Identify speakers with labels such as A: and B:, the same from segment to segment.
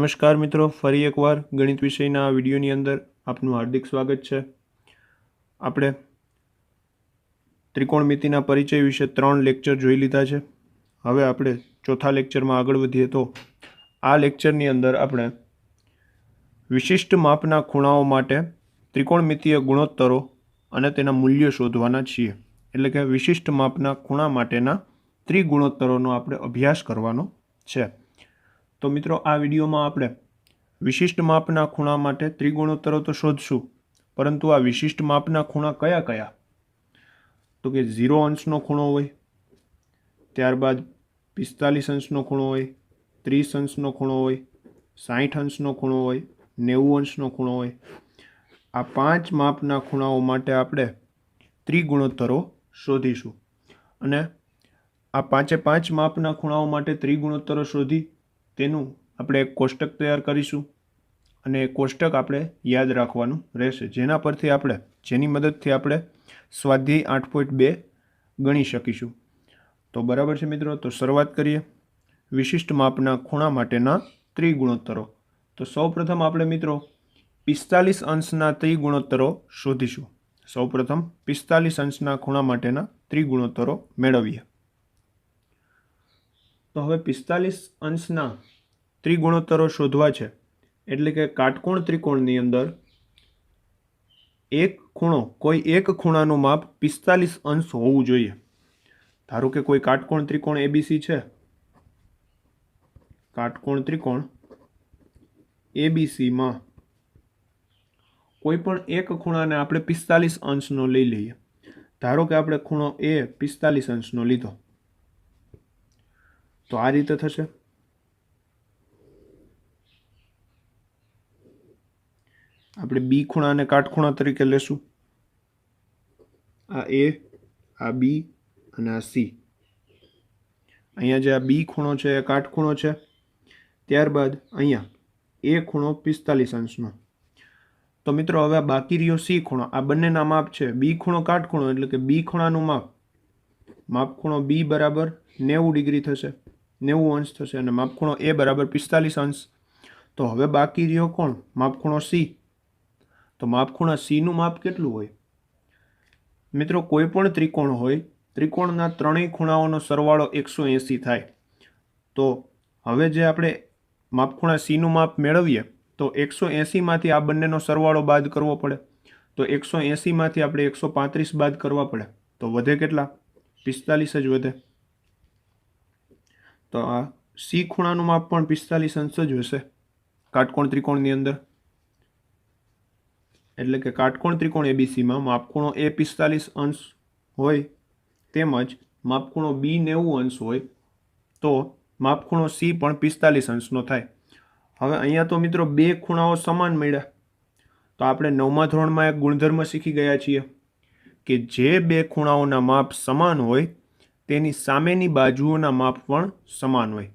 A: નમસ્કાર મિત્રો, ફરી એકવાર ગણિત વિષયના આ વિડીયોની અંદર આપનું હાર્દિક સ્વાગત છે। આપણે ત્રિકોણમિતિના પરિચય વિશે 3 લેક્ચર જોઈ લીધા છે। હવે આપણે ચોથા લેક્ચરમાં આગળ વધીએ તો આ લેક્ચરની અંદર આપણે વિશિષ્ટ માપના ખૂણાઓ માટે ત્રિકોણમિતીય ગુણોત્તરો અને તેના મૂલ્યો શોધવાના છીએ। એટલે કે વિશિષ્ટ માપના ખૂણા માટેના ત્રિગુણોત્તરોનો આપણે અભ્યાસ કરવાનો છે। તો મિત્રો, આ વિડીયોમાં આપણે વિશિષ્ટ માપના ખૂણા માટે ત્રિગુણોત્તરો તો શોધશું, પરંતુ આ વિશિષ્ટ માપના ખૂણા કયા કયા? તો કે 0 અંશનો ખૂણો હોય, ત્યારબાદ 45 અંશનો ખૂણો હોય, 30 અંશનો ખૂણો હોય, 60 અંશનો ખૂણો હોય, 90 અંશનો ખૂણો હોય। આ 5 માપના ખૂણાઓ માટે આપણે ત્રિગુણોત્તરો શોધીશું અને આ 5 માપના ખૂણાઓ માટે ત્રિગુણોત્તરો શોધી તેનું આપણે એક કોષ્ટક તૈયાર કરીશું અને એ કોષ્ટક આપણે યાદ રાખવાનું રહેશે, જેની મદદથી આપણે સ્વાધ્યાય 8.2 ગણી શકીશું। તો બરાબર છે મિત્રો, તો શરૂઆત કરીએ વિશિષ્ટ માપના ખૂણા માટેના ત્રિગુણોત્તરો। તો સૌપ્રથમ આપણે મિત્રો 45 અંશના ત્રિગુણોત્તરો શોધીશું। સૌપ્રથમ 45 અંશના ખૂણા માટેના ત્રિગુણોત્તરો મેળવીએ। તો હવે 45 અંશના ત્રિગુણોત્તરો શોધવા છે, એટલે કે કાટકોણ ત્રિકોણની અંદર કોઈ એક ખૂણાનું માપ 45 અંશ હોવું જોઈએ। ધારો કે કોઈ કાટકોણ ત્રિકોણ ABC છે, કાટકોણ ત્રિકોણ ABCમાં કોઈ પણ એક ખૂણાને આપણે 45 અંશનો લઈ લઈએ। ધારો કે આપણે ખૂણો A 45 અંશનો લીધો, તો આ રીતે થશે। આપણે B ખૂણાને કાટખૂણા તરીકે લેશું। આ A, આ B અને આ C। અહીંયા જે આ B ખૂણો છે એ કાટખૂણો છે, ત્યારબાદ અહીંયા A ખૂણો 45 અંશનો। તો મિત્રો, હવે બાકી રહ્યો C ખૂણો। આ બંનેના માપ છે B ખૂણો કાટખૂણો, એટલે કે B ખૂણાનું માપ ખૂણો B બરાબર 90 ડિગ્રી થશે, 90 અંશ થશે, અને માપ ખૂણો A બરાબર 45 અંશ। તો હવે બાકી રહ્યો કોણ? માપ ખૂણો C। તો માપ ખૂણા C નું માપ કેટલું હોય? મિત્રો, કોઈ પણ ત્રિકોણ હોય, ત્રિકોણના ત્રણેય ખૂણાઓનો સરવાળો 180 થાય। તો હવે જે આપણે માપ ખૂણા C નું માપ મેળવીએ, તો 180 માંથી આ બંનેનો સરવાળો બાદ કરવો પડે। તો 180 માંથી આપણે 135 બાદ કરવા પડે, તો વધે કેટલા? 45 જ વધે। તો આ C ખૂણાનું માપ પણ 45 અંશ જ હશે કાટકોણ ત્રિકોણની અંદર। એટલે કે કાટકોણ ત્રિકોણ ABCમાં માપ ખૂણો A 45 અંશ હોય, તેમજ માપ ખૂણો B 90 અંશ હોય, તો માપ ખૂણો C પણ 45 અંશનો થાય। હવે અહીંયા તો મિત્રો બે ખૂણાઓ સમાન મળ્યા, તો આપણે 9મા ધોરણમાં એક ગુણધર્મ શીખી ગયા છીએ કે જે બે ખૂણાઓના માપ સમાન હોય તેની સામેની બાજુઓના માપ પણ સમાન હોય।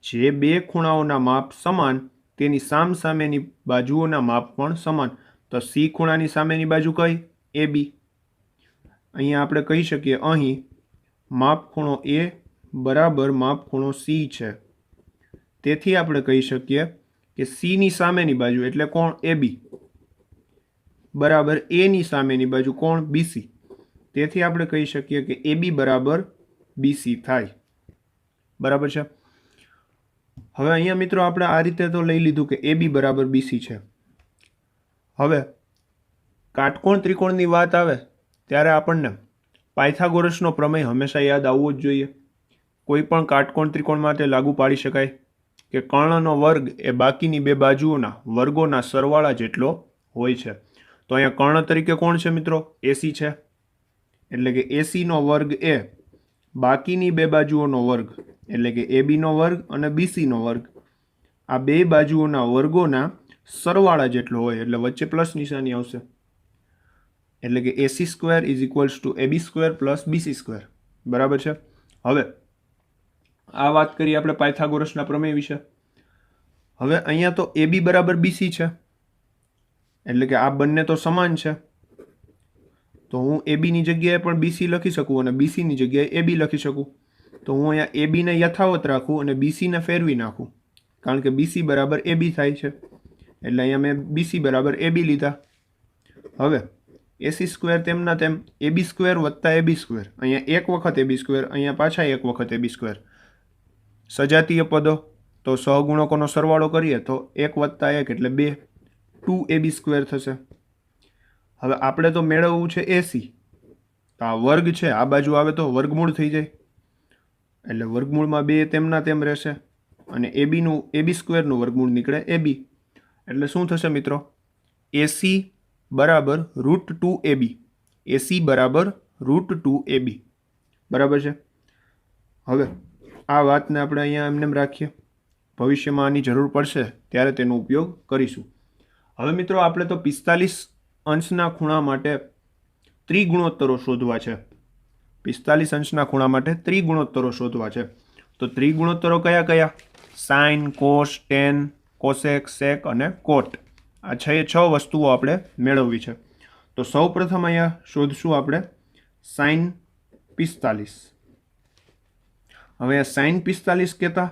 A: જે બે ખૂણાઓના માપ સમાન તેની સામેની બાજુઓના માપ પણ સમાન। તો C ખૂણાની સામેની બાજુ કઈ? AB। અહીંયા આપણે કહી શકીએ અહીં માપ ખૂણો A બરાબર માપ ખૂણો C છે, તેથી આપણે કહી શકીએ કે C ની સામેની બાજુ એટલે કોણ? AB બરાબર A ની સામેની બાજુ કોણ? BC। તેથી આપણે કહી શકીએ કે AB બરાબર BC થાય। બરાબર છે। હવે અહીંયા મિત્રો આપણે આ રીતે તો લઈ લીધું કે AB બરાબર BC છે। હવે કાટકોણ ત્રિકોણની વાત આવે ત્યારે આપણને પાયથાગોરસનો પ્રમેય હંમેશા યાદ આવવો જ જોઈએ। કોઈ પણ કાટકોણ ત્રિકોણ માટે લાગુ પાડી શકાય કે કર્ણનો વર્ગ એ બાકીની બે બાજુઓના વર્ગોના સરવાળા જેટલો હોય છે। તો અહીંયા કર્ણ તરીકે કોણ છે મિત્રો? AC છે, એટલે કે AC નો વર્ગ એ બાકીની બે બાજુઓનો વર્ગ, એટલે કે AB નો વર્ગ અને BC નો વર્ગ, આ બે બાજુઓના વર્ગોના સરવાળા જેટલો હોય, એટલે વચ્ચે પ્લસ નિશાની આવશે, એટલે કે AC² = AB² + BC²। બરાબર છે। હવે આ વાત કરીએ આપણે પાયથાગોરસના પ્રમેય વિશે। હવે અહીંયા તો AB બરાબર BC છે, એટલે કે આ બંને તો સમાન છે, તો હું AB ની જગ્યાએ પણ BC લખી શકું અને BC ની જગ્યાએ AB લખી શકું। તો હું અહીંયા AB ને યથાવત રાખું અને BC ને ફેરવી નાખું, કારણ કે BC બરાબર AB થાય છે, એટલે અહીંયા મેં BC બરાબર AB લીધા. હવે AC સ્ક્વેર તેમના તેમ AB સ્ક્વેર વત્તા AB સ્ક્વેર, અહીંયા એક વખત AB સ્ક્વેર, અહીંયા પાછા એક વખત AB સ્ક્વેર. સજાતીય પદો તો સહગુણકોનો સરવાળો કરીએ તો 1 વત્તા 1 એટલે 2, 2AB સ્ક્વેર થશે. હવે આપણે તો મેળવવું છે AC, તો આ વર્ગ છે આ બાજુ આવે તો વર્ગમૂળ થઈ જાય, એટલે વર્ગમૂળમાં 2 તેમના તેમ રહેશે અને AB સ્ક્વેરનું વર્ગમૂળ નીકળે AB. એટલે શું થશે મિત્રો? AC બરાબર √2AB. AC બરાબર √2AB. બરાબર છે. હવે આ વાતને આપણે અહીંયા એમને રાખીએ, ભવિષ્યમાં આની જરૂર પડશે ત્યારે તેનો ઉપયોગ કરીશું. હવે મિત્રો આપણે તો 45 અંશના ખૂણા માટે ત્રિગુણોત્તરો શોધવા છે. 45 અંશના ખૂણા માટે ત્રિગુણોત્તરો શોધવા છે. તો ત્રિગુણોત્તરો કયા કયા? સાઇન, કોસ, ટેન, કોસેક, સેક અને કોટ. આ 6 વસ્તુઓ આપણે મેળવવી છે. તો સૌ પ્રથમ અહીંયા શોધશું આપણે સાઇન 45. હવે સાઇન 45 કહેતા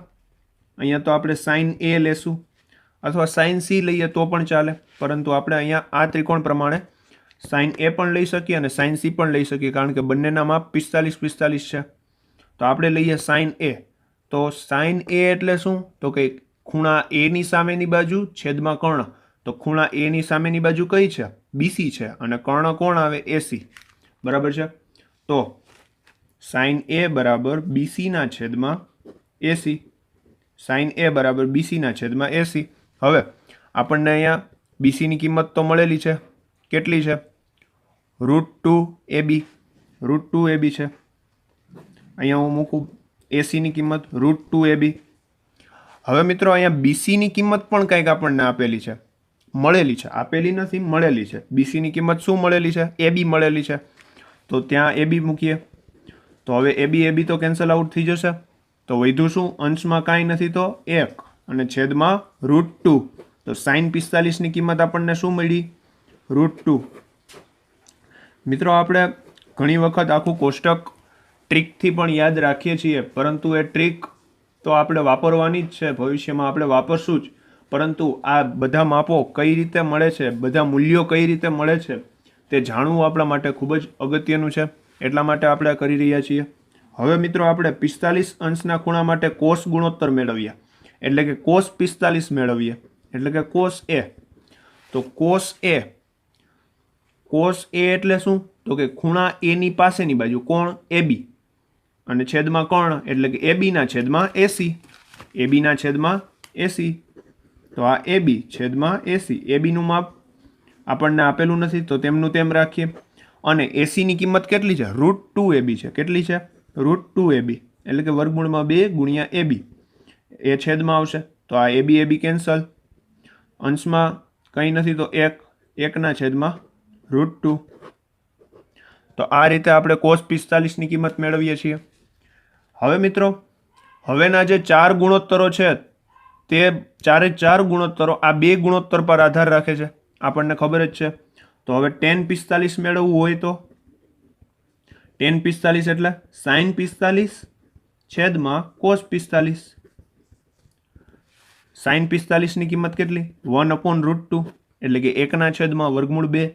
A: અહીંયા તો આપણે સાઇન A લેશું અથવા સાઇન C લઈએ તો પણ ચાલે, પરંતુ આપણે અહીંયા આ ત્રિકોણ પ્રમાણે સાઇન A પણ લઈ શકીએ અને સાઇન C પણ લઈ શકીએ, કારણ કે બંનેના માપ 45 છે. તો આપણે લઈએ સાઇન A. તો સાઇન A એટલે શું? તો કે ખૂણા A ની સામેની બાજુ છેદમાં કર્ણ. તો ખૂણા A ની સામેની બાજુ કઈ છે? BC છે, અને કર્ણ કોણ આવે? AC. બરાબર છે. તો સાઇન A બરાબર BC ના છેદમાં AC. સાઇન A બરાબર BC ના છેદમાં AC. હવે આપણને અહીંયા BC ની કિંમત તો મળેલી છે. કેટલી છે? √2AB. √2AB છે. અહીંયા હું મૂકું AC ની કિંમત √2AB. હવે મિત્રો અહીંયા BC ની કિંમત પણ કંઈક આપણને આપેલી છે, મળેલી છે, આપેલી નથી, મળેલી છે. BC ની કિંમત શું મળેલી છે? AB મળેલી છે. તો ત્યાં AB મૂકીએ. તો હવે AB તો કેન્સલ આઉટ થઈ જશે. તો વધ્યું શું? અંશમાં કાંઈ નથી તો 1 અને છેદમાં √2. તો સાઇન 45 ની કિંમત આપણને શું મળી? √2. મિત્રો આપણે ઘણી વખત આખું કોષ્ટક ટ્રીકથી પણ યાદ રાખીએ છીએ, પરંતુ એ ટ્રીક તો આપણે વાપરવાની જ છે, ભવિષ્યમાં આપણે વાપરશું જ. પરંતુ આ બધા માપો કઈ રીતે મળે છે, બધા મૂલ્યો કઈ રીતે મળે છે, તે જાણવું આપણા માટે ખૂબ જ અગત્યનું છે. એટલા માટે આપણે કરી રહ્યા છીએ. હવે મિત્રો આપણે 45 અંશના ખૂણા માટે કોસ ગુણોત્તર મેળવીએ, એટલે કે કોસ 45 મેળવીએ, એટલે કે કોસ A. તો કોસ A એટલે શું? તો કે ખૂણા A ની પાસેની બાજુ કોણ? AB, અને છેદમાં કર્ણ એટલે કે AB ના છેદમાં AC. AB ના છેદમાં AC. તો આ AB છેદમાં AC. AB નું માપ આપણને આપેલું નથી તો તેમનું તેમ રાખીએ. અને AC ની કિંમત કેટલી છે? √2AB છે. કેટલી છે? √2AB, એટલે કે વર્ગમૂળમાં 2 ગુણ્યા AB. એ છેદમાં આવશે તો આ AB કેન્સલ. અંશમાં કંઈ નથી તો 1 ના છેદમાં √2. તો આ રીતે આપણે કોસ 45 ની કિંમત મેળવીએ છીએ. હવે મિત્રો હવેના જે 4 ગુણોત્તરો છે તે 4 ગુણોત્તરો આ 2 ગુણોત્તર પર આધાર રાખે છે, આપણને ખબર જ છે. તો હવે tan 45 મેળવવું હોય તો tan 45 એટલે sin 45 છેદમાં cos 45. sin 45 ની કિંમત કેટલી? 1/√2, એટલે કે 1 ના છેદમાં વર્ગમૂળ 2,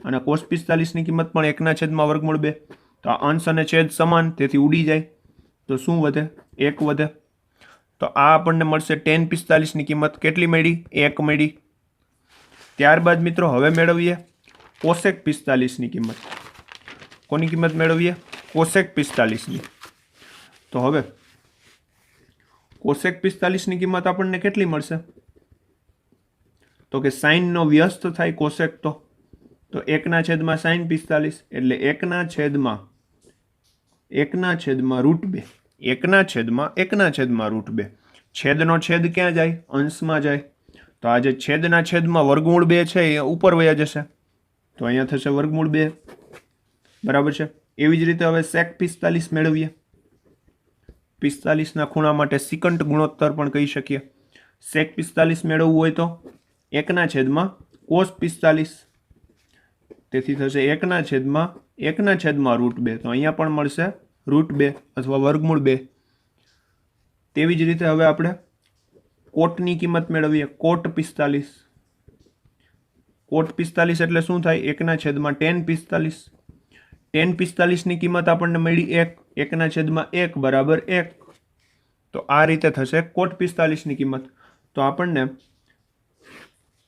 A: અને cos 45 ની કિંમત પણ 1 ના છેદમાં વર્ગમૂળ 2. તો આ અંશ અને છેદ સમાન, તેથી ઉડી જાય. તો શું વધે? 1 વધે. તો આ આપણને મળશે tan 45 ની કિંમત કેટલી મળી? 1 મળી. ત્યારબાદ મિત્રો હવે મેળવીએ cosec 45 ની કિંમત. કોની કિંમત મેળવીએ? cosec 45 ની. તો હવે cosec 45 ની કિંમત આપણને કેટલી મળશે? તો કે sin નો વ્યસ્ત થાય cosec તો 1 ના છેદમાં sin 45, એટલે 1 ના છેદમાં √2. 1 ના છેદમાં √2. છેદનો છેદ ક્યાં જાય? અંશમાં જાય. તો આ જે છેદના છેદમાં વર્ગમૂળ 2 છે એ ઉપર વયા જશે, તો અહીંયા થશે વર્ગમૂળ 2. બરાબર છે. એવી જ રીતે હવે sec 45 મેળવીએ. 45 ના ખૂણા માટે સિકન્ટ ગુણોત્તર પણ કહી શકીએ. sec 45 મેળવવું હોય તો 1 ના છેદમાં cos 45, તેથી થશે 1 ના છેદમાં √2. તો અહીંયા પણ મળશે √2 અથવા વર્ગમૂળ 2. તેવી જ રીતે હવે આપણે કોટની કિંમત મેળવીએ. કોટ 45. કોટ 45 એટલે શું થાય? 1/tan 45. tan 45 ની કિંમત આપણને મળી 1. 1/1 બરાબર 1. તો આ રીતે થશે કોટ 45 ની કિંમત. તો આપણને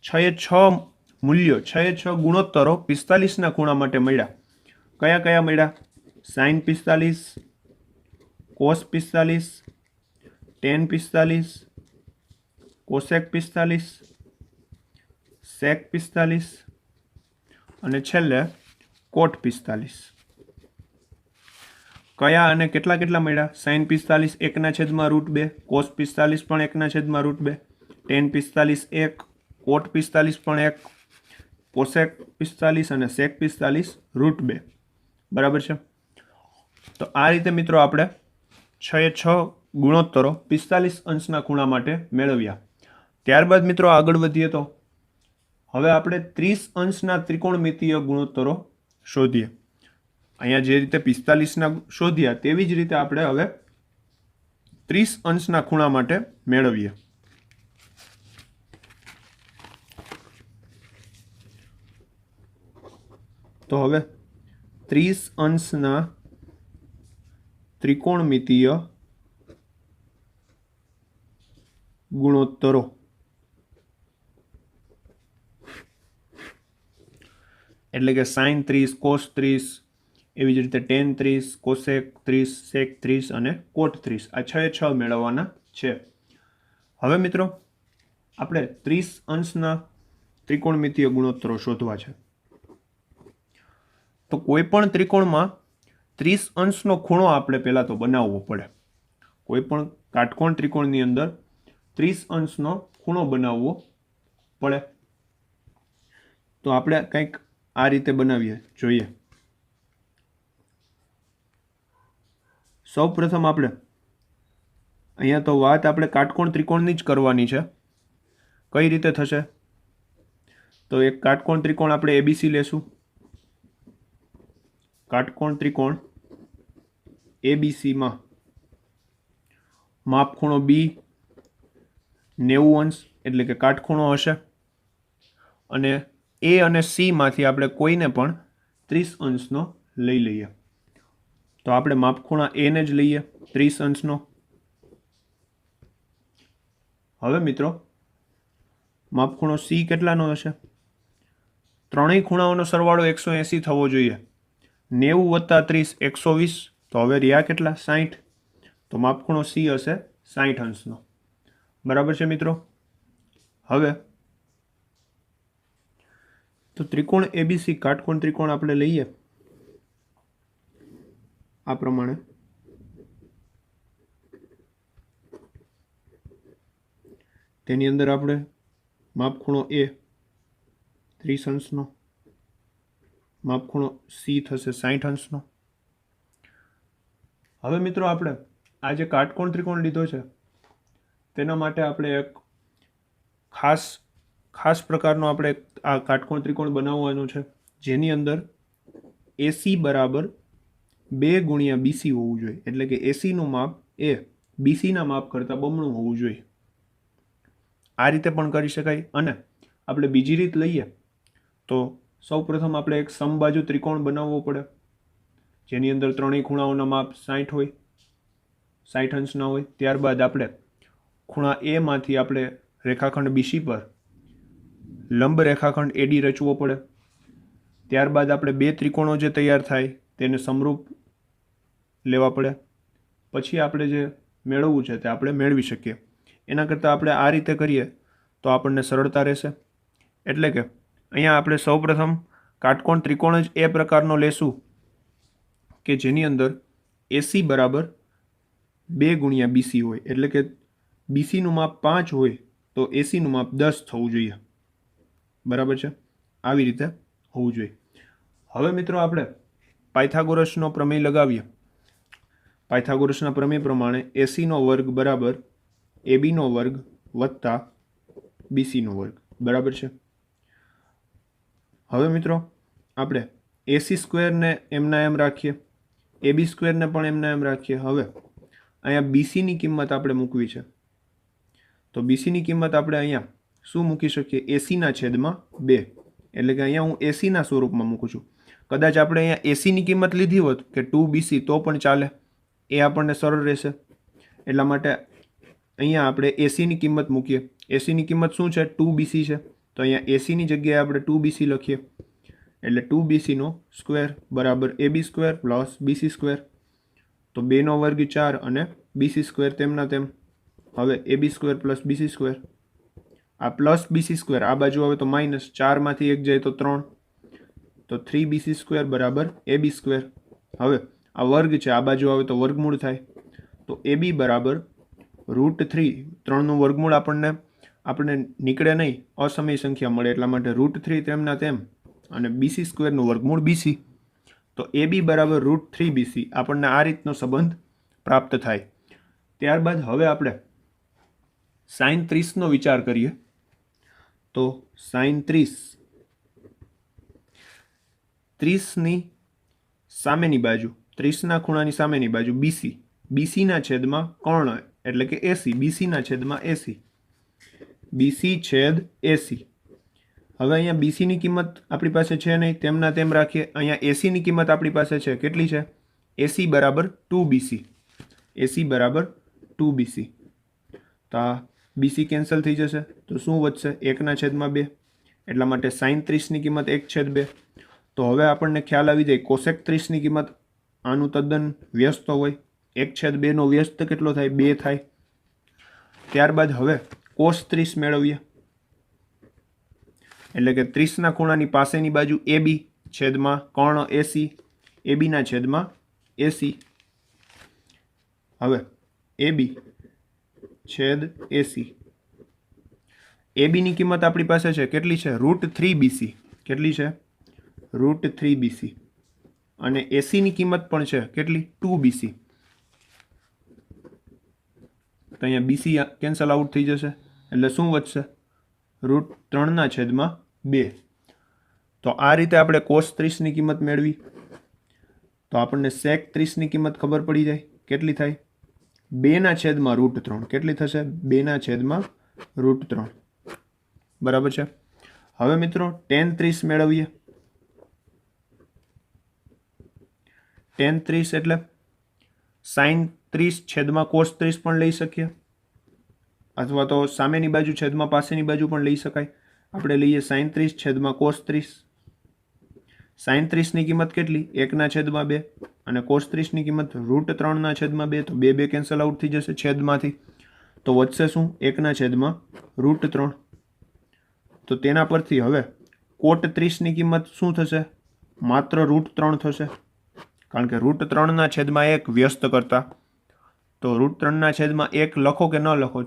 A: 6/6 મૂલ્યો, 6/6 ગુણોત્તરો 45 ના ખૂણા માટે મળ્યા. કયા કયા મળ્યા? sin 45, cos 45, tan 45, cosec 45, sec 45 અને છેલ્લે કોટ 45. કયા અને કેટલા કેટલા મળ્યા? sin 45 1/√2, cos 45 પણ 1/√2, tan 45 1, કોટ 45 પણ 1, cosec 45 અને sec 45 √2. બરાબર છે. તો આ રીતે મિત્રો આપણે 6/6 ગુણોત્તરો 45 અંશના ખૂણા માટે મેળવ્યા. ત્યારબાદ મિત્રો આગળ વધીએ તો હવે આપણે 30 અંશના ત્રિકોણમિતીય ગુણોત્તરો શોધીએ. અહીંયા જે રીતે 45ના શોધ્યા તેવી જ રીતે આપણે હવે 30 અંશના ખૂણા માટે મેળવીએ. તો હવે 30 અંશના ત્રિકોણમિતીય ગુણોત્તરો. એટલે કે sin 30, cos 30, એવી જ રીતે tan 30, cosec 30, sec 30 અને cot 30. આ 6/6 મેળવવાના છે. હવે મિત્રો આપણે 30 અંશના ત્રિકોણમિતીય ગુણોત્તરો શોધવા છે. તો કોઈ પણ ત્રિકોણમાં 30 અંશનો ખૂણો આપણે પહેલાં તો બનાવવો પડે. કોઈ પણ કાટકોણ ત્રિકોણની અંદર 30 અંશનો ખૂણો બનાવવો પડે. તો આપણે કંઈક આ રીતે બનાવીએ, જોઈએ. સૌ પ્રથમ આપણે અહીંયા તો વાત આપણે કાટકોણ ત્રિકોણની જ કરવાની છે. કઈ રીતે થશે? તો એક કાટકોણ ત્રિકોણ આપણે એબીસી લેશું. કાટકોણ ત્રિકોણ એબીસીમાં માપખૂણો બી 90 અંશ એટલે કે કાટખૂણો હશે, અને એ અને સી માંથી આપણે કોઈને પણ 30 અંશનો લઈ લઈએ. તો આપણે માપખૂણા એને જ લઈએ 30 અંશનો. હવે મિત્રો માપખૂણો સી કેટલાનો હશે? ત્રણેય ખૂણાઓનો સરવાળો 180 થવો જોઈએ. 90 + 30 120. તો હવે રહ્યા કેટલા? 60. તો માપખૂણો સી હશે 60 અંશનો. બરાબર છે મિત્રો. હવે તો ત્રિકોણ એબીસી કાટકોણ ત્રિકોણ આપણે લઈએ આ પ્રમાણે. તેની અંદર આપણે માપખૂણો એ 30 અંશનો, માપખૂણો સી થશે 60 અંશનો. હવે મિત્રો આપણે આ જે કાટકોણ ત્રિકોણ લીધો છે તેના માટે આપણે એક ખાસ પ્રકારનો આપણે આ કાટકોણ ત્રિકોણ બનાવવાનો છે, જેની અંદર એસી બરાબર 2 × બીસી હોવું જોઈએ. એટલે કે એસીનું માપ એ બીસીના માપ કરતાં બમણું હોવું જોઈએ. આ રીતે પણ કરી શકાય. અને આપણે બીજી રીત લઈએ તો સૌ પ્રથમ આપણે એક સમબાજુ ત્રિકોણ બનાવવો પડે, જેની અંદર ત્રણેય ખૂણાઓના માપ 60 હોય, 60 અંશના હોય. ત્યારબાદ આપણે ખૂણા એ માંથી આપણે રેખાખંડ બીસી પર લંબ રેખાખંડ એડી રચવો પડે. ત્યારબાદ આપણે 2 ત્રિકોણો જે તૈયાર થાય તેને સમરૂપ લેવા પડે. પછી આપણે જે મેળવવું છે તે આપણે મેળવી શકીએ. એના કરતાં આપણે આ રીતે કરીએ તો આપણને સરળતા રહેશે. એટલે કે અહીંયા આપણે સૌપ્રથમ કાટકોણ ત્રિકોણ જ એ પ્રકારનો લેશું કે જેની અંદર એસી બરાબર 2 × બીસી હોય. એટલે કે બીસીનું માપ 5 હોય તો એસીનું માપ 10 થવું જોઈએ. બરાબર છે? આવી રીતે હોવું જોઈએ. હવે મિત્રો આપણે પાયથાગોરસનો પ્રમેય લગાવીએ. પાયથાગોરસના પ્રમેય પ્રમાણે એસીનો વર્ગ બરાબર એબીનો વર્ગ વત્તા બીસીનો વર્ગ. બરાબર છે? હવે મિત્રો આપણે એસી સ્ક્વેરને એમના એમ રાખીએ, એબી સ્ક્વેરને પણ એમના એમ રાખીએ. હવે અહીંયા બીસીની કિંમત આપણે મૂકવી છે. તો તો બીસીની કિંમત આપણે અહીંયા શું મૂકી શકીએ? એસીના છેદમાં 2, એટલે કે અહીંયા હું એસીના સ્વરૂપમાં મૂકું છું. કદાચ આપણે અહીંયા એસીની કિંમત લીધી હોત કે 2BC તો પણ ચાલે, એ આપણને સરળ રહેશે. એટલા માટે અહીંયા આપણે એસીની કિંમત મૂકીએ. એસીની કિંમત શું છે? 2BC છે. તો અહીંયા એસીની જગ્યાએ આપણે 2BC લખીએ, એટલે 2BCનો સ્ક્વેર બરાબર AB square plus BC square. તો 2નો વર્ગ 4 અને BC સ્ક્વેર તેમના તેમ. હવે AB square plus BC square, આ પ્લસ BC સ્ક્વેર આ બાજુ આવે તો માઇનસ, 4માંથી 1 જાય તો 3, તો 3BC સ્ક્વેર બરાબર AB સ્ક્વેર. હવે આ વર્ગ છે, આ બાજુ આવે તો વર્ગમૂળ થાય, તો AB બરાબર √3. 3નું વર્ગમૂળ આપણને નીકળે નહીં, અસમય સંખ્યા મળે, એટલા માટે √3 તેમના તેમ અને BC સ્ક્વેરનું વર્ગમૂળ BC. તો AB બરાબર √3BC આપણને આ રીતનો સંબંધ પ્રાપ્ત થાય. ત્યારબાદ હવે આપણે sin 30નો વિચાર કરીએ. તો sin 30ની સામેની બાજુ, 30ના ખૂણાની સામેની બાજુ BC, BCના છેદમાં કર્ણ એટલે કે AC, BCના છેદમાં AC, BC છેદ AC. હવે અહીંયા BCની કિંમત આપણી પાસે છે નહીં, તેમના તેમ રાખીએ. અહીંયા ACની કિંમત આપણી પાસે છે, કેટલી છે? AC બરાબર 2BC, AC બરાબર 2BC. તો આ BC કેન્સલ થઈ જશે, તો શું વધશે? 1/2. એટલા માટે sin 30ની કિંમત 1/2. તો હવે આપણને ખ્યાલ આવી જાય cosec 30ની કિંમત આનું તદ્દન વ્યસ્ત હોય. 1/2નો વ્યસ્ત કેટલો થાય? 2 થાય. ત્યારબાદ હવે cos 30 મેળવીએ, એટલે કે 30ના ખૂણાની પાસેની બાજુ AB છેદમાં કર્ણ AC, ABના છેદમાં AC. હવે AB છેદ AC, ABની કિંમત આપણી પાસે છે, કેટલી છે? √3BC. કેટલી છે? √3BC. અને ACની કિંમત પણ છે, કેટલી? 2BC. તો અહીંયા BC કેન્સલ આઉટ થઈ જશે, એટલે શું વધશે? √3/2. તો આ રીતે આપણે cos 30ની કિંમત મેળવી. તો આપણને sec 30ની કિંમત ખબર પડી જાય, કેટલી થાય? 2/√3. કેટલી થશે? 2/√3. બરાબર છે. હવે મિત્રો tan 30 મેળવીએ. tan 30 એટલે sin 30 છેદમાં cos 30 પણ લઈ શકીએ, અથવા તો સામેની બાજુ છેદમાં પાસેની બાજુ પણ લઈ શકાય. આપણે લઈએ sin 30 છેદમાં cos 30. sin 30ની કિંમત કેટલી? 1/2 અને cos 30ની કિંમત √3/2. તો 2 કેન્સલ આઉટ થઈ જશે છેદમાંથી, તો વધશે શું? 1/√3. તો તેના પરથી હવે cot 30ની કિંમત શું થશે? માત્ર √3 થશે, કારણ કે √3/1 વ્યસ્ત કરતા. તો √3/1 લખો કે ન લખો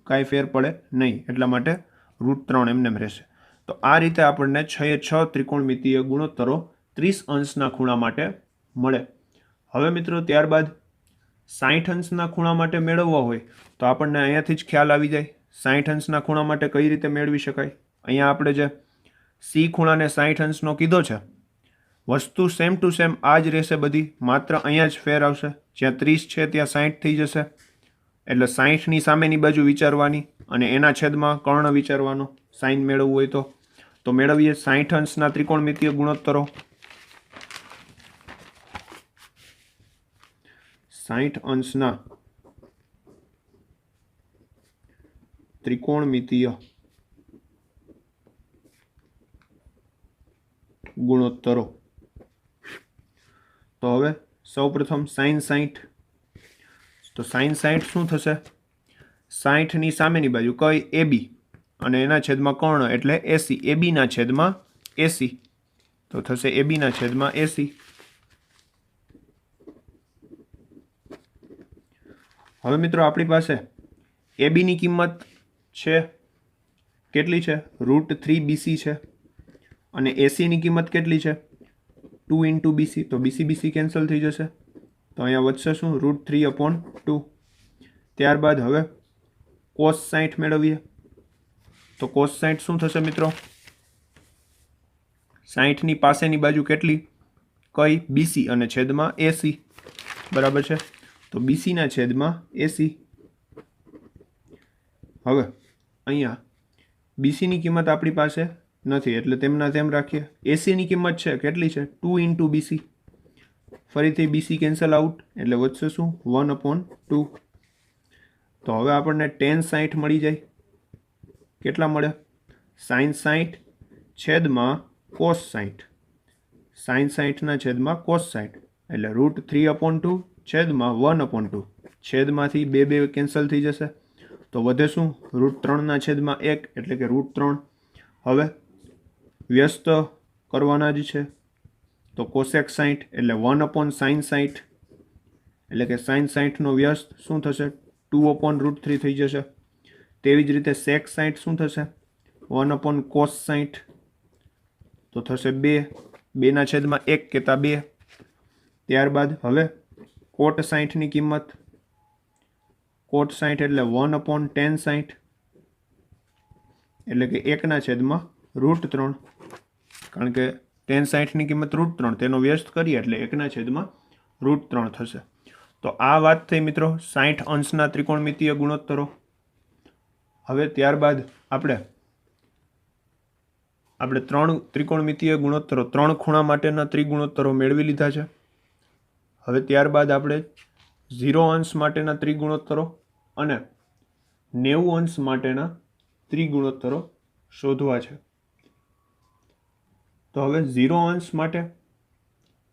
A: કાંઈ ફેર પડે નહીં, એટલા માટે √3 એમને રહેશે. તો આ રીતે આપણને 6 ત્રિકોણમિતીય ગુણોત્તરો 30 અંશના ખૂણા માટે મળે. હવે મિત્રો ત્યારબાદ 60 અંશના ખૂણા માટે મેળવવા હોય તો આપણને અહીંયાથી જ ખ્યાલ આવી જાય 60 અંશના ખૂણા માટે કઈ રીતે મેળવી શકાય. અહીંયા આપણે જે C ખૂણાને 60 અંશનો કીધો છે, વસ્તુ સેમ ટુ સેમ આ જ રહેશે બધી, માત્ર અહીંયા જ ફેર આવશે. જ્યાં 30 છે ત્યાં 60 થઈ જશે, એટલે 60ની સામેની બાજુ વિચારવાની અને એના છેદમાં કર્ણ વિચારવાનો સાઇન મેળવવું હોય તો મેળવીએ 60 અંશના ત્રિકોણમિતીય ગુણોત્તરો. 60 અંશના ત્રિકોણમિતીય ગુણોત્તરો. તો હવે સૌપ્રથમ sin 60. તો sin 60 શું થશે? 60ની સામેની બાજુ કઈ? AB અને એના છેદમાં કર્ણ એટલે AC, ABના છેદમાં AC. તો થશે ABના છેદમાં AC. હવે મિત્રો આપણી પાસે ABની કિંમત છે, કેટલી છે? √3BC છે. અને ACની કિંમત કેટલી છે? 2 × BC. તો BC કેન્સલ થઈ જશે, તો અહીંયા વધશે શું? √3/2. ત્યારબાદ હવે cos 60 મેળવીએ. તો cos 60 શું થશે મિત્રો? 60ની પાસેની બાજુ કેટલી? કઈ? BC અને છેદમાં AC. બરાબર છે. તો BCના છેદમાં AC. હવે અહીંયા બીસીની કિંમત આપણી પાસે નથી એટલે તેમના તેમ રાખીએ. એસીની કિંમત છે કેટલી છે 2 ઇન્ટુ બીસી. ફરીથી બીસી કેન્સલ આઉટ એટલે વધશે શું 1/2. તો હવે આપણને tan 60 મળી જાય. કેટલા મળે sin 60 છેદમાં cos 60. sin 60 ના છેદમાં cos 60 એટલે √3/2 છેદમાં 1/2. છેદમાંથી 2 કેન્સલ થઈ જશે તો વધે શું √3 ના છેદમાં 1 એટલે કે √3. હવે વ્યસ્ત કરવાના જ છે તો cosec 60 એટલે 1/sin 60 એટલે કે sin 60 નો વ્યસ્ત શું થશે 2/√3 થઈ જશે. તેવી જ રીતે sec 60 શું થશે 1/cos 60 તો થશે 2 ના છેદમાં 1 કહેતા 2. ત્યારબાદ હવે cot 60 ની કિંમત cot 60 એટલે 1/tan 60 એટલે કે 1 ના છેદમાં √3. કારણ કે tan 60 ની કિંમત √3 તેનો વ્યસ્ત કરીએ એટલે 1 ના છેદમાં √3 થશે. તો આ વાત થઈ મિત્રો 60 અંશના ત્રિકોણમિતીય ગુણોત્તરો. હવે ત્યારબાદ આપણે 3 ત્રિકોણમિતીય ગુણોત્તરો 3 ખૂણા માટેના ત્રિગુણોત્તરો મેળવી લીધા છે. હવે ત્યારબાદ આપણે 0 અંશ માટેના ત્રિગુણોત્તરો અને 90 અંશ માટેના ત્રિગુણોત્તરો શોધવા છે. તો હવે 0 અંશ માટે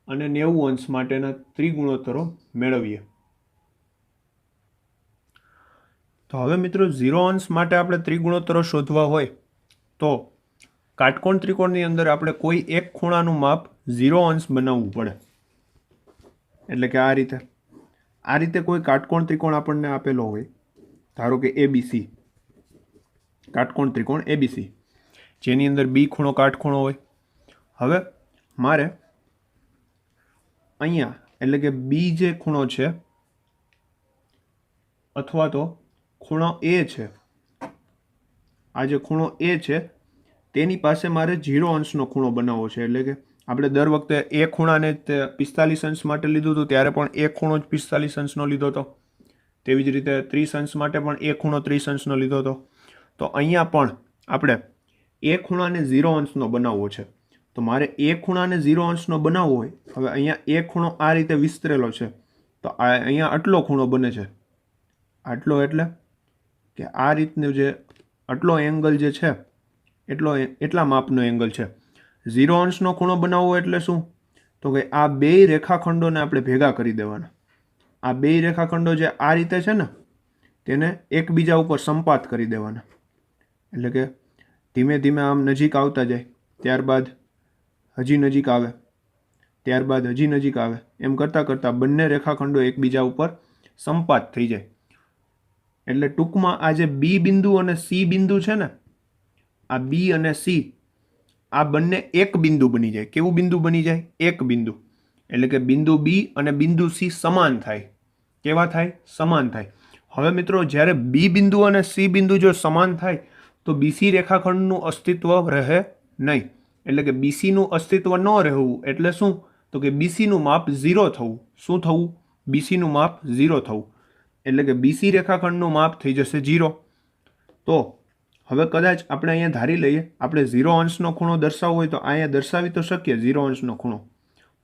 A: અને 90 અંશ માટેના ત્રિગુણોત્તરો મેળવીએ. તો હવે મિત્રો 0 અંશ માટે આપણે ત્રિગુણોત્તરો શોધવા હોય તો કાટકોણ ત્રિકોણની અંદર આપણે કોઈ એક ખૂણાનું માપ 0 અંશ બનાવવું પડે. એટલે કે આ રીતે કોઈ કાટકોણ ત્રિકોણ આપણને આપેલો હોય, ધારો કે ABC, કાટકોણ ત્રિકોણ ABC જેની અંદર B ખૂણો કાટખૂણો હોય. હવે મારે અહીંયા એટલે કે B જે ખૂણો છે અથવા તો ખૂણો A છે, આ જે ખૂણો A છે તેની પાસે મારે 0 અંશનો ખૂણો બનાવવો છે. એટલે કે આપણે દર વખતે એ ખૂણાને 45 અંશ માટે લીધું હતું ત્યારે પણ એ ખૂણો જ 45 અંશનો લીધો હતો. તેવી જ રીતે 30 અંશ માટે પણ એ ખૂણો 30 અંશનો લીધો હતો. તો અહીંયા પણ આપણે એ ખૂણાને 0 અંશનો બનાવવો છે. તો મારે એ ખૂણાને 0 અંશનો બનાવવો હોય, હવે અહીંયા એ ખૂણો આ રીતે વિસ્તરેલો છે તો અહીંયા આટલો ખૂણો બને છે. આટલો એટલે કે આ રીતનું જે આટલો એંગલ જે છે એટલા માપનો એંગલ છે. 0 અંશનો ખૂણો બનાવવો એટલે શું તો કે આ બે રેખાખંડોને આપણે ભેગા કરી દેવાના. આ બે રેખાખંડો જે આ રીતે છે ને તેને એકબીજા ઉપર સંપાત કરી દેવાના. એટલે કે ધીમે ધીમે આમ નજીક આવતા જાય, ત્યારબાદ હજી નજીક આવે, ત્યારબાદ હજી નજીક આવે, એમ કરતાં કરતાં બંને રેખાખંડો એકબીજા ઉપર સંપાત થઈ જાય. એટલે ટૂંકમાં આ જે B બિંદુ અને C બિંદુ છે ને, આ B અને C આ બંને એક બિંદુ બની જાય. કેવું બિંદુ બની જાય? એક બિંદુ. એટલે કે બિંદુ B અને બિંદુ C સમાન થાય. કેવા થાય? સમાન થાય. હવે મિત્રો જ્યારે B બિંદુ અને C બિંદુ જો સમાન થાય તો BC રેખાખંડનું અસ્તિત્વ રહે નહીં. એટલે કે BCનું અસ્તિત્વ ન રહેવું એટલે શું તો કે BCનું માપ 0 થવું. શું થવું? BCનું માપ 0 થવું. એટલે કે BC રેખાખંડનું માપ થઈ જશે 0. તો હવે કદાચ આપણે અહીંયા ધારી લઈએ આપણે 0 અંશનો ખૂણો દર્શાવવો હોય તો અહીંયા દર્શાવી તો શકીએ 0 અંશનો ખૂણો,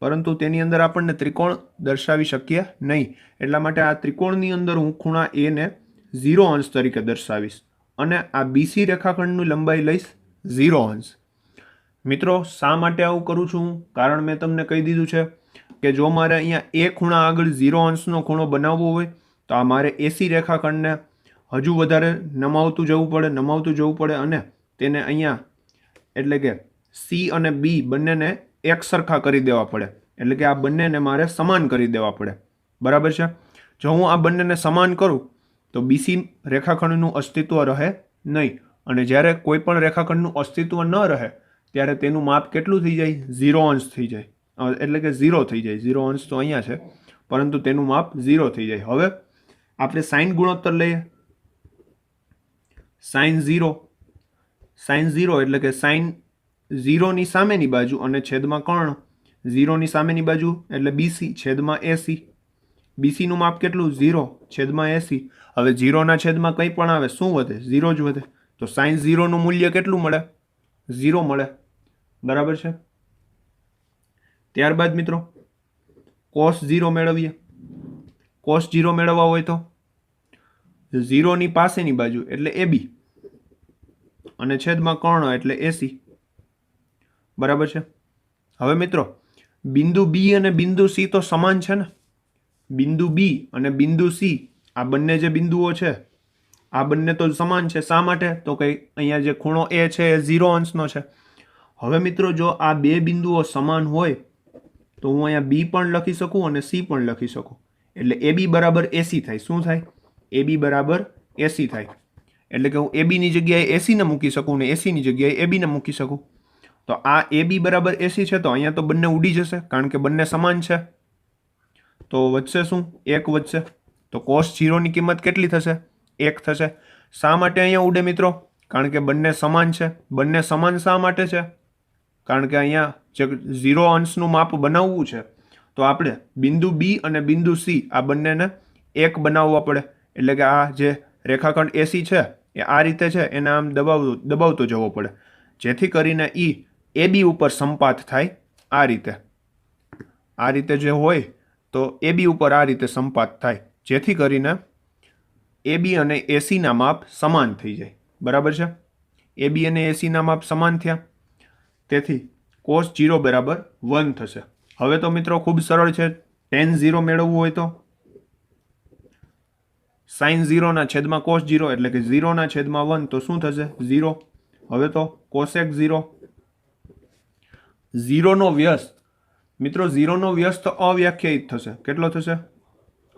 A: પરંતુ તેની અંદર આપણને ત્રિકોણ દર્શાવી શકીએ નહીં. એટલા માટે આ ત્રિકોણની અંદર હું ખૂણા A ને 0 અંશ તરીકે દર્શાવીશ અને આ BC રેખાખંડની લંબાઈ લઈશ 0 અંશ. મિત્રો શા માટે આવું કરું છું? કારણ મેં તમને કહી દીધું છે કે જો મારે અહીંયા એ ખૂણા આગળ 0 અંશનો ખૂણો બનાવવો હોય તો આ મારે AC રેખાખંડને હજુ વધારે નમાવતું જવું પડે અને તેને અહીંયા એટલે કે C અને B બંનેને એક સરખા કરી દેવા પડે. એટલે કે આ બંનેને મારે સમાન કરી દેવા પડે. બરાબર છે? જો હું આ બંનેને સમાન કરું તો BC રેખાખંડનું અસ્તિત્વ રહે નહીં, અને જ્યારે કોઈ પણ રેખાખંડનું અસ્તિત્વ ન રહે ત્યારે તેનું માપ કેટલું થઈ જાય? 0 અંશ થઈ જાય. એટલે કે 0 થઈ જાય. 0 અંશ તો અહીંયા છે પરંતુ તેનું માપ 0 થઈ જાય. હવે આપણે સાઇન ગુણોત્તર લઈએ. સાઇન 0 એટલે કે સાઇન 0 ની સામેની બાજુ અને છેદમાં કર્ણ. 0 ની સામેની બાજુ એટલે BC છેદમાં AC. BC નું માપ કેટલું? 0 છેદમાં AC. હવે 0 ના છેદમાં કંઈ પણ આવે શું વધે? 0 જ વધે. તો sin 0નું મૂલ્ય કેટલું મળે? 0 મળે, બરાબર છે. ત્યારબાદ મિત્રો cos 0 મેળવીએ. cos 0 મેળવવા હોય તો 0ની પાસેની બાજુ એટલે AB અને છેદમાં કર્ણ એટલે AC, બરાબર છે. હવે મિત્રો બિંદુ B અને બિંદુ C તો સમાન છે ને. બિંદુ B અને બિંદુ C આ બંને જે બિંદુઓ છે આ બંને તો સમાન છે. શા માટે? તો કે અહીંયા જે ખૂણો A છે એ 0 અંશનો છે. હવે મિત્રો જો આ બે બિંદુઓ સમાન હોય તો હું અહીંયા B પણ લખી શકું અને C પણ લખી શકું. એટલે AB બરાબર AC થાય. શું થાય? AB બરાબર AC થાય. એટલે કે હું AB ની જગ્યાએ AC ને મૂકી શકું અને AC ની જગ્યાએ AB ને મૂકી શકું. તો આ AB બરાબર AC છે તો અહીંયા તો બંને ઉડી જશે કારણ કે બંને સમાન છે. તો વધશે શું? 1 વધશે. તો cos 0 ની કિંમત કેટલી થશે? 1 થશે. શા માટે અહીંયા ઉડે મિત્રો? કારણ કે બંને સમાન છે. બંને સમાન શા માટે છે? કારણ કે અહીંયા જે 0 અંશનું માપ બનાવવું છે તો આપણે બિંદુ B અને બિંદુ C આ બંનેને 1 બનાવવા પડે. એટલે કે આ જે રેખાખંડ AC છે એ આ રીતે છે એને આમ દબાવતો જવો પડે જેથી કરીને AB ઉપર સંપાત થાય. આ રીતે જે હોય તો AB ઉપર આ રીતે સંપાત થાય જેથી કરીને AB અને AC ના માપ સમાન થઈ જાય, બરાબર છે. AB અને AC ના માપ સમાન થયા તેથી cos 0 બરાબર 1 થશે. હવે તો મિત્રો ખૂબ સરળ છે. tan 0 મેળવવું હોય તો sin 0 ના છેદમાં cos 0 એટલે કે 0 ના છેદમાં 1 તો શું થશે? 0. હવે તો cosec 0. 0 નો વ્યસ્ત મિત્રો 0 નો વ્યસ્ત અવ્યાખ્યાયિત થશે. કેટલો થશે?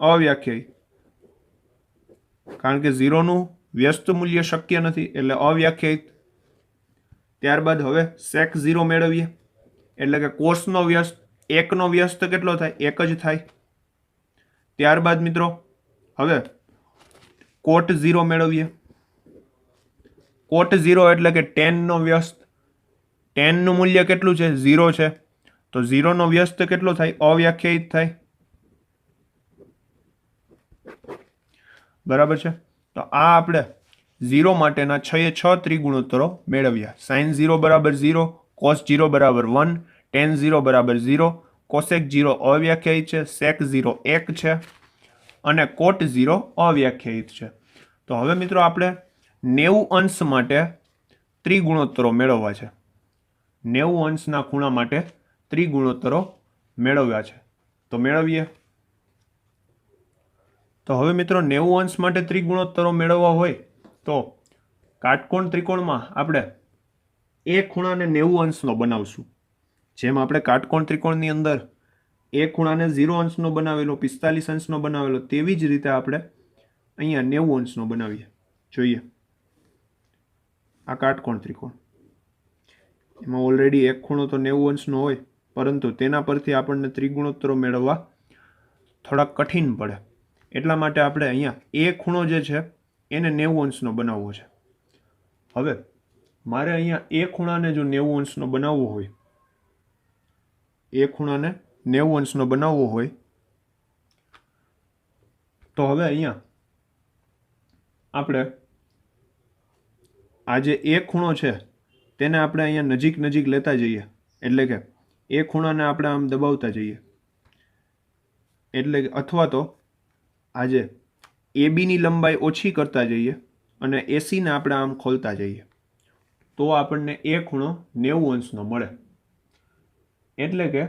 A: અવ્યાખ્યાયિત. કારણ કે 0 નું વ્યસ્ત મૂલ્ય શક્ય નથી એટલે અવ્યાખ્યાયિત. ત્યારબાદ હવે sec 0 મેળવીએ એટલે કે cos નો વ્યસ્ત 1 નો વ્યસ્ત કેટલો થાય? 1 જ થાય. ત્યારબાદ મિત્રો હવે cot 0 મેળવીએ. cot 0 એટલે કે tan નો વ્યસ્ત. tan નું મૂલ્ય કેટલું છે? 0 છે. તો 0 નો વ્યસ્ત કેટલો થાય? અવ્યાખ્યાયિત થાય, બરાબર છે. તો આ આપણે 0 માટેના 6 ત્રિગુણોત્તરો મેળવ્યા. sin 0 બરાબર 0, cos 0 બરાબર 1, tan 0 બરાબર 0, cosec 0 અવ્યાખ્યાયિત છે, sec 0 1 છે અને cot 0 અવ્યાખ્યાયિત છે. તો હવે મિત્રો આપણે 90 અંશ માટે ત્રિગુણોત્તરો મેળવવા છે. 90 અંશના ખૂણા માટે ત્રિગુણોત્તરો મેળવ્યા છે તો મેળવીએ. તો હવે મિત્રો 90 અંશ માટે ત્રિગુણોત્તરો મેળવવા હોય તો કાટકોણ ત્રિકોણમાં આપણે એ ખૂણાને 90 અંશનો બનાવશું. જેમ આપણે કાટકોણ ત્રિકોણની અંદર એ ખૂણાને 0 અંશનો બનાવેલો, 45 અંશનો બનાવેલો, તેવી જ રીતે આપણે અહીંયા 90 અંશનો બનાવીએ. જોઈએ આ કાટકોણ ત્રિકોણ, એમાં ઓલરેડી એક ખૂણો તો 90 અંશનો હોય પરંતુ તેના પરથી આપણને ત્રિગુણોત્તરો મેળવવા થોડાક કઠિન પડે. એટલા માટે આપણે અહીંયા એ ખૂણો જે છે એને 90 અંશનો બનાવવો છે. હવે મારે અહીંયા એ ખૂણાને જો 90 અંશનો બનાવવો હોય, એ ખૂણાને 90 અંશનો બનાવવો હોય તો હવે અહીંયા આપણે આ જે એ ખૂણો છે તેને આપણે અહીંયા નજીક લેતા જઈએ. એટલે કે એ ખૂણાને આપણે આમ દબાવતા જઈએ. એટલે કે અથવા તો આજે AB ની લંબાઈ ઓછી કરતા જઈએ અને AC ને આપણે આમ ખોલતા જઈએ તો આપણને એ ખૂણો 90 અંશનો મળે. એટલે કે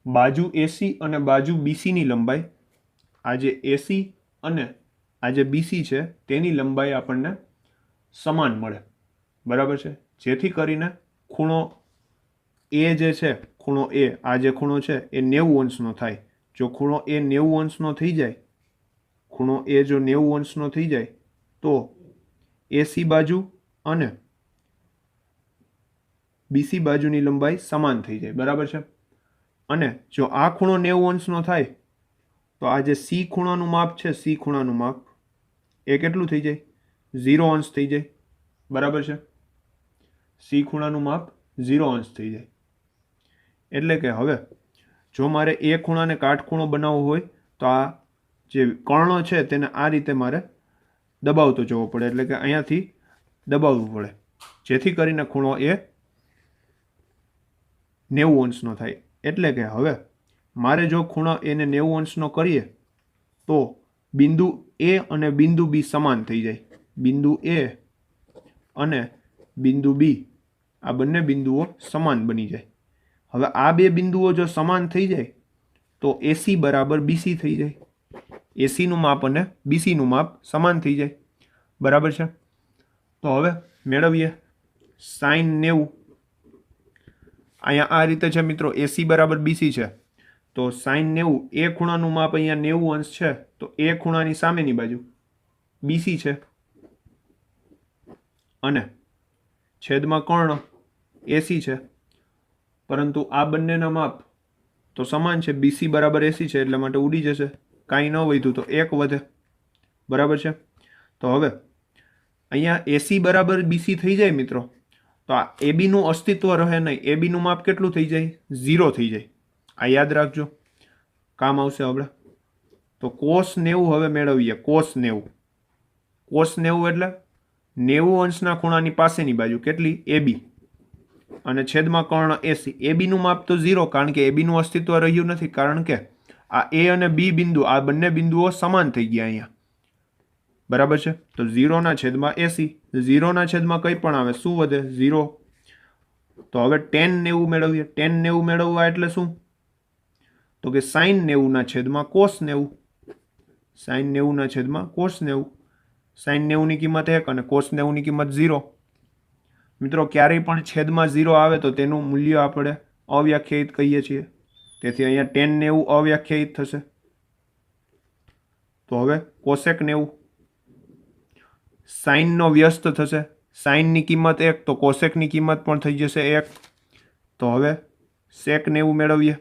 A: બાજુ AC અને બાજુ BC ની લંબાઈ, આજે AC અને આજે BC છે તેની લંબાઈ આપણને સમાન મળે, બરાબર છે. જેથી કરીને ખૂણો એ જે છે, ખૂણો એ, આ જે ખૂણો છે એ 90 અંશનો થાય. જો ખૂણો એ 90 અંશનો થઈ જાય, ખૂણો એ જો 90 અંશનો થઈ જાય તો AC બાજુ અને BC બાજુની લંબાઈ સમાન થઈ જાય, બરાબર છે. અને જો આ ખૂણો 90 અંશનો થાય તો આ જે C ખૂણાનું માપ છે, C ખૂણાનું માપ એ કેટલું થઈ જાય? 0 અંશ થઈ જાય, બરાબર છે. C ખૂણાનું માપ 0 અંશ થઈ જાય. એટલે કે હવે જો મારે એ ખૂણાને કાટખૂણો બનાવવો હોય તો આ જે કર્ણ છે તેને આ રીતે મારે દબાવતો જવો પડે, એટલે કે અહીંયાથી દબાવવું પડે, જેથી કરીને ખૂણો એ 90 અંશનો થાય. એટલે કે હવે મારે જો ખૂણો એને 90 અંશનો કરીએ તો બિંદુ એ અને બિંદુ બી સમાન થઈ જાય. બિંદુ એ અને બિંદુ બી આ બંને બિંદુઓ સમાન બની જાય. હવે આ બે બિંદુઓ જો સમાન થઈ જાય તો એસી બરાબર બીસી થઈ જાય. એસીનું માપ અને બીસીનું માપ સમાન થઈ જાય. બરાબર છે. તો હવે મેળવીએ સાઈન 90. અહીંયા આ રીતે છે મિત્રો, એસી બરાબર બીસી છે તો સાઈન 90, એ ખૂણાનું માપ અહીંયા 90 અંશ છે તો એ ખૂણાની સામેની બાજુ બીસી છે અને છેદમાં કર્ણ એસી છે, પરંતુ આ બંનેના માપ તો સમાન છે. બીસી બરાબર એસી છે એટલે માટે ઉડી જશે, કાંઈ ન વધ્યું તો 1 વધે. બરાબર છે. તો હવે અહીંયા એસી બરાબર બીસી થઈ જાય મિત્રો, તો આ એબીનું અસ્તિત્વ રહે નહીં. એબીનું માપ કેટલું થઈ જાય? 0 થઈ જાય. આ યાદ રાખજો, કામ આવશે આપણે. તો કોસ 90 હવે મેળવીએ. કોસ 90, કોસ 90 એટલે 90 અંશના ખૂણાની પાસેની બાજુ કેટલી? એબી, અને છેદમાં કર્ણ એસી. એબીનું માપ તો 0, કારણ કે એબીનું અસ્તિત્વ રહ્યું નથી, કારણ કે આ એ અને બી બિંદુ, આ બંને બિંદુઓ સમાન થઈ ગયા અહીંયા. બરાબર છે. તો 0 છેદમાં એસી, 0 છેદમાં કંઈ પણ આવે, શું વધે? 0. તો હવે tan 90 મેળવીએ. tan 90 મેળવવા એટલે શું? તો કે સાઈન 90 છેદમાં કોસ 90. સાઈન 90 છેદમાં કોસ 90. સાઈન 90 ની કિંમત 1 અને કોસ 90 ની કિંમત 0. મિત્રો ક્યારેય પણ છેદમાં 0 આવે તો તેનું મૂલ્ય આપણે અવ્યાખ્યાયિત કહીએ છીએ. તેથી અહીંયા tan 90 અવ્યાખ્યાયિત થશે. તો હવે કોસેક 90, સાઈનનો વ્યસ્ત થશે. સાઈનની કિંમત 1 તો કોસેકની કિંમત પણ થઈ જશે 1. તો હવે સેક 90 મેળવીએ.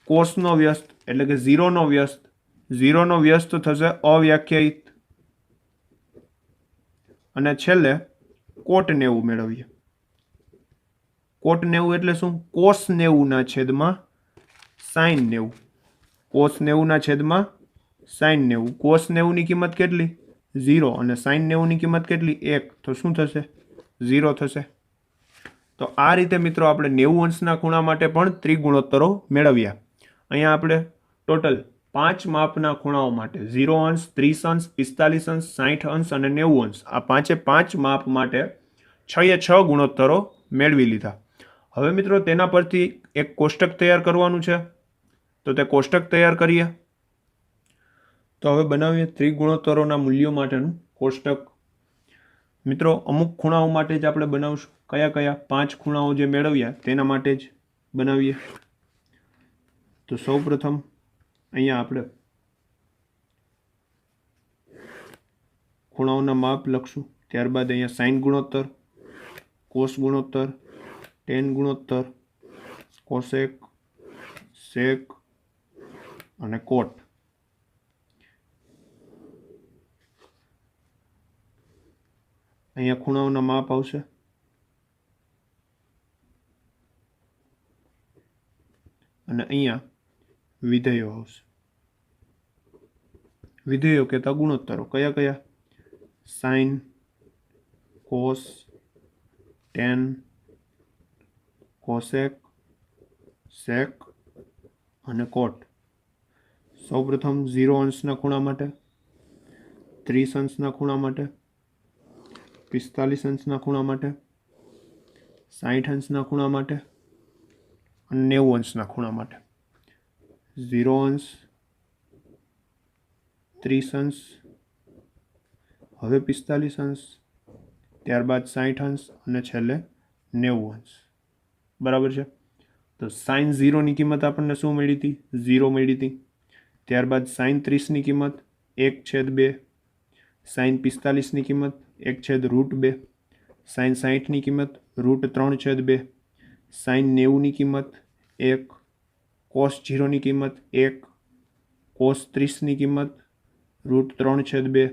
A: કોસનો વ્યસ્ત એટલે કે 0નો વ્યસ્ત, 0નો વ્યસ્ત થશે અવ્યાખ્યાયિત. અને છેલ્લે કોટ 90 મેળવીએ. કોટ 90 એટલે શું? કોસ 90 છેદમાં સાઈન 90. કોસ 90 છેદમાં સાઈન 90. કોસ 90 ની કિંમત કેટલી? 0 અને સાઈન 90 ની કિંમત કેટલી? 1. તો શું થશે? 0 થશે. તો આ રીતે મિત્રો આપણે 90 અંશના ખૂણા માટે પણ ત્રિગુણોત્તરો મેળવ્યા. અહીંયા આપણે ટોટલ 5 માપના ખૂણાઓ માટે 0 અંશ, 30 અંશ, 45 અંશ, 60 અંશ અને 90 અંશ, આ 5 માપ માટે 6 ગુણોત્તરો મેળવી લીધા. હવે મિત્રો તેના પરથી એક કોષ્ટક તૈયાર કરવાનું છે, તો તે કોષ્ટક તૈયાર કરીએ. તો હવે બનાવીએ ત્રિગુણોત્તરોના મૂલ્યો માટેનું કોષ્ટક. મિત્રો અમુક ખૂણાઓ માટે જ આપણે બનાવશું. કયા 5 ખૂણાઓ જે મેળવ્યા તેના માટે જ બનાવીએ. તો સૌપ્રથમ અહીંયા આપણે ખૂણાઓના માપ લખશું. ત્યારબાદ અહીંયા સાઈન ગુણોત્તર, કોસ ગુણોત્તર, ટેન ગુણોત્તર, કોસેક, સેક અને કોટ. અહીંયા ખૂણાઓના માપ આવશે. અને અહીંયા વિધેયો આવશે. વિધેયો કહેતા ગુણોત્તરો કયા? સાઈન, કોસ, ટેન, કોસેક, સેક અને કોટ. સૌપ્રથમ 0 અંશના ખૂણા માટે, 30 અંશના ખૂણા માટે, 45 અંશના ખૂણા માટે, 60 અંશના ખૂણા માટે અને 90 અંશના ખૂણા માટે. 0 અંશ, 30 અંશ, હવે 45 અંશ, ત્યારબાદ 60 અંશ અને છેલ્લે 90 અંશ. બરાબર છે. તો સાઈન 0ની કિંમત આપણને શું મળી હતી? 0 મળી હતી. ત્યારબાદ સાઈન 30ની કિંમત 1/2, સાઈન 45ની કિંમત 1/√2, સાઈન 60ની કિંમત √3/2, સાઈન 90ની કિંમત 1, કોસ 0ની કિંમત 1, કોસ 30ની કિંમત √3/2,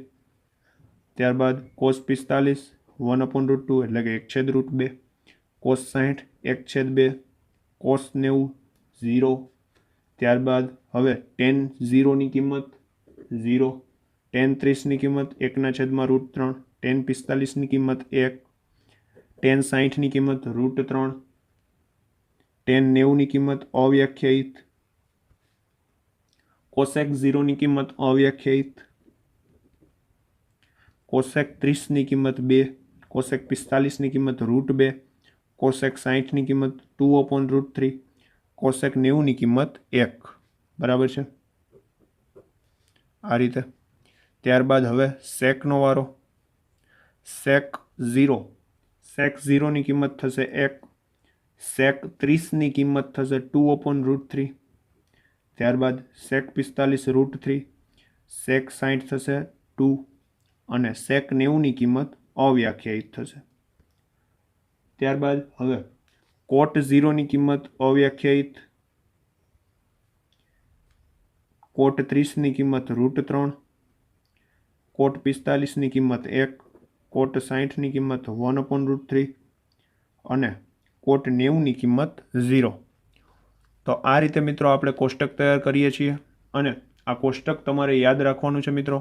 A: ત્યારબાદ કોસ 45 1/√2 એટલે કે 1/√2, કોસ 60 1/2, કોસ 90 0. ત્યારબાદ હવે ટેન 0ની કિંમત 0, tan 30 ની કિંમત 1/√3, tan 45 ની કિંમત 1, tan 60 ની કિંમત √3, tan 90 ની કિંમત અવ્યાખ્યાયિત, કોસેક 0 ની કિંમત અવ્યાખ્યાયિત, કોસેક 30 ની કિંમત 2, કોસેક 45 ની કિંમત √2, કોસેક 60 ની કિંમત 2/√3, કોસેક 90 ની કિંમત 1. બરાબર છે, આ રીતે. ત્યારબાદ હવે સેકનો વારો. સેક 0 ની કિંમત થશે 1, સેક 30 ની કિંમત થશે 2/√3, ત્યારબાદ સેક 45 √3, સેક 60 થશે 2 અને સેક 90 ની કિંમત અવ્યાખ્યાયિત થશે. ત્યારબાદ હવે કોટ 0 ની કિંમત અવ્યાખ્યાયિત, કોટ 30 ની કિંમત √3, કોટ 45 ની કિંમત 1, કોટ 60 ની કિંમત 1/√3 અને કોટ 90 ની કિંમત 0. તો આ રીતે મિત્રો આપણે કોષ્ટક તૈયાર કરીએ છીએ અને આ કોષ્ટક તમારે યાદ રાખવાનું છે મિત્રો.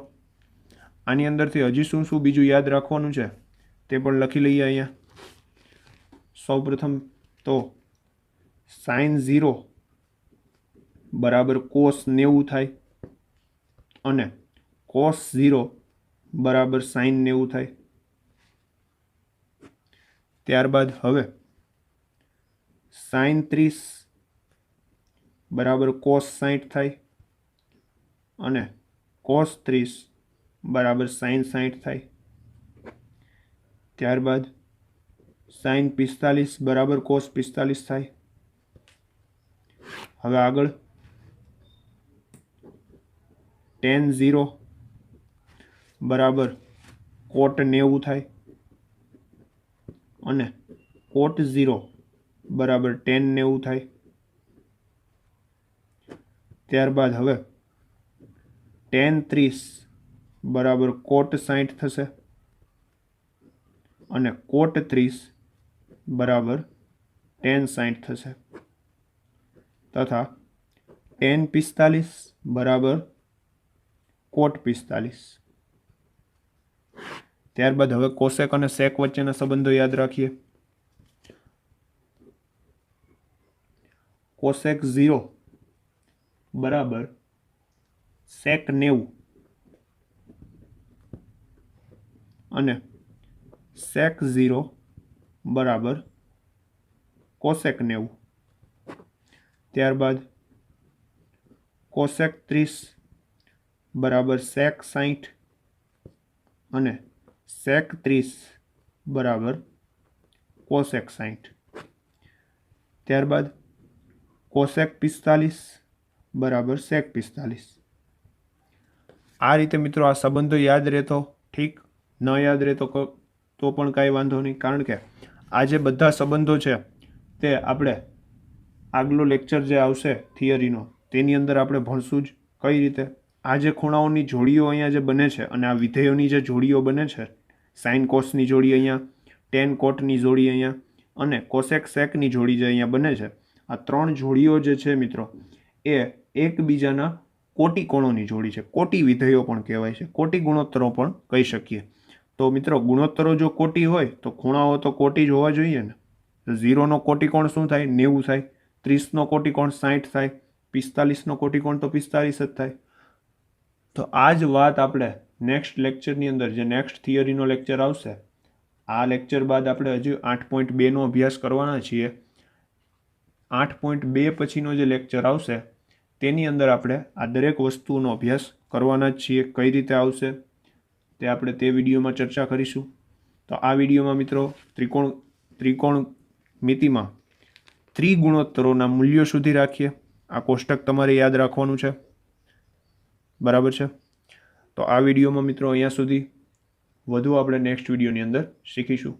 A: આની અંદરથી હજી શું શું બીજું યાદ રાખવાનું છે તે પણ લખી લઈએ અહીંયા. સૌપ્રથમ તો sin 0 બરાબર cos 90 થાય અને cos 0 બરાબર sin 90 થાય. ત્યારબાદ હવે sin 30 બરાબર cos 60 થાય અને cos 30 બરાબર sin 60 થાય. ત્યારબાદ sin 45 બરાબર cos 45 થાય. હવે આગળ tan 0 બરાબર cot 90 થાય અને cot 0 બરાબર tan 90 થાય. ત્યારબાદ હવે tan 30 બરાબર cot 60 થશે અને cot 30 બરાબર tan 60 થશે તથા tan 45 બરાબર cot 45. ત્યારબાદ હવે કોસેક અને સેક વચ્ચેના સંબંધો યાદ રાખીએ. કોસેક 0 બરાબર સેક 90 અને સેક 0 બરાબર કોસેક 90. ત્યારબાદ કોસેક 30 બરાબર સેક 60 અને સેક 30 બરાબર કોસેક 60. ત્યારબાદ કોસેક 45 બરાબર સેક 45. આ રીતે મિત્રો આ સંબંધો યાદ રહેતો ઠીક, ન યાદ રહેતો તો પણ કાંઈ વાંધો નહીં, કારણ કે આ જે બધા સંબંધો છે તે આપણે આગલો લેક્ચર જે આવશે થિયરીનો તેની અંદર આપણે ભણશું જ કઈ રીતે. આ જે ખૂણાઓની જોડીઓ અહીંયા જે બને છે અને આ વિધેયોની જે જોડીઓ બને છે, સાઇન કોસની જોડી અહીંયા, ટેન કોટની જોડી અહીંયા અને કોસેક સેકની જોડી જે અહીંયા બને છે, આ ત્રણ જોડીઓ જે છે મિત્રો એ એકબીજાના કોટી કોણોની જોડી છે. કોટી વિધેયો પણ કહેવાય છે, કોટી ગુણોત્તરો પણ કહી શકીએ. તો મિત્રો ગુણોત્તરો જો કોટી હોય તો ખૂણાઓ તો કોટી જ હોવા જોઈએ ને. 0નો કોટીકોણ શું થાય? 90 થાય. 30નો કોટીકોણ 60 થાય. 45નો કોટીકોણ તો 45 જ થાય. તો આ જ વાત આપણે નેક્સ્ટ લેક્ચરની અંદર, જે નેક્સ્ટ થિયરીનો લેક્ચર આવશે, આ લેક્ચર બાદ આપણે હજુ 8.2નો અભ્યાસ કરવાના છીએ. 8.2 પછીનો જે લેક્ચર આવશે તેની અંદર આપણે આ દરેક વસ્તુઓનો અભ્યાસ કરવાના જ છીએ. કઈ રીતે આવશે તે આપણે તે વિડીયોમાં ચર્ચા કરીશું. તો આ વિડીયોમાં મિત્રો ત્રિકોણમિતિમાં ત્રિગુણોત્તરોના મૂલ્યો સુધી રાખીએ. આ કોષ્ટક તમારે યાદ રાખવાનું છે, બરાબર છે. તો આ વિડીયોમાં મિત્રો અહીંયા સુધી, વધુ આપણે નેક્સ્ટ વિડીયોની અંદર શીખીશું.